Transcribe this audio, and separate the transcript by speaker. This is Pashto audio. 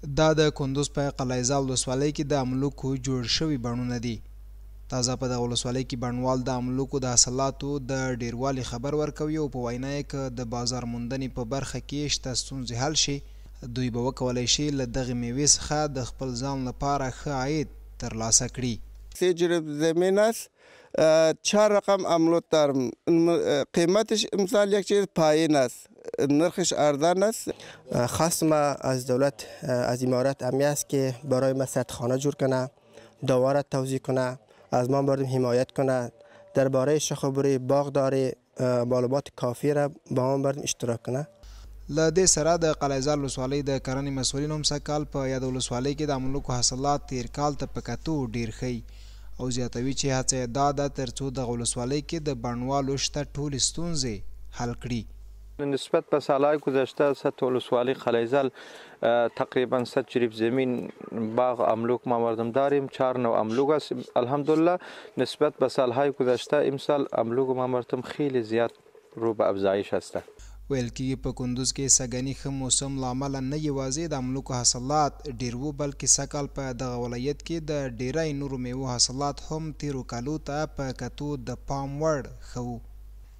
Speaker 1: دا د کندوز په قلعه‌زال ولسوالۍ کې د املوکو جوړ شوي بڼونه دي. تازه په دغه ولسوالۍ کې بڼوال د املوکو د حاصلاتو د ډیروالي خبر ورکوي او په وینا یې که د بازار موندنې په برخه کې شته ستونزې حل شي، دوی به وکولی شي له دغې میوې څخه د خپل ځان لپاره ښه عاید ترلاسه کړي.
Speaker 2: جریب زمین است، 4 رقم املوت دارم. قیمتش امسال یک چیز پایین است، نرخش ارزان است.
Speaker 3: خواست ما از دولت، از امارات همی است که برای ما سدخانه جور کنه، داور توزیع کنه، از ما مردم حمایت کنه، درباره شاخوبری باغداری معلومات کافی را با ما مردم اشتراک کنه.
Speaker 1: له دې سره د قلعه‌زال ولسوالۍ د کرنې مسؤلین هم سږکال په یاده ولسوالۍ کې د املوکو حاصلات تیر کال ته په کتو ډیر ښه او زیاتوي چې هڅه یې دا ده تر څو دغه ولسوالۍ کې د بڼوالو شته ټولې ستونزې حل کړي.
Speaker 4: نسبت به سالهای گذشته سطح ولسوالی قلعه‌زال تقریبا 100 جریب زمین باغ املوک ما مردم داریم. 4 نوع املوک است. الحمدلله نسبت به سالهای گذشته امسال املوک ما مردم خیلی زیاد رو به افزایش هسته.
Speaker 1: ویل کېږي په کندوز کې سږني ښه موسم له امله نه یوازې د املوکو حاصلات ډیر وو، بلکې سږکال په دغه ولایت کې د ډیری نورو میوو حاصلات هم تیرو کالو ته په کتو د پام وړ ښه وو.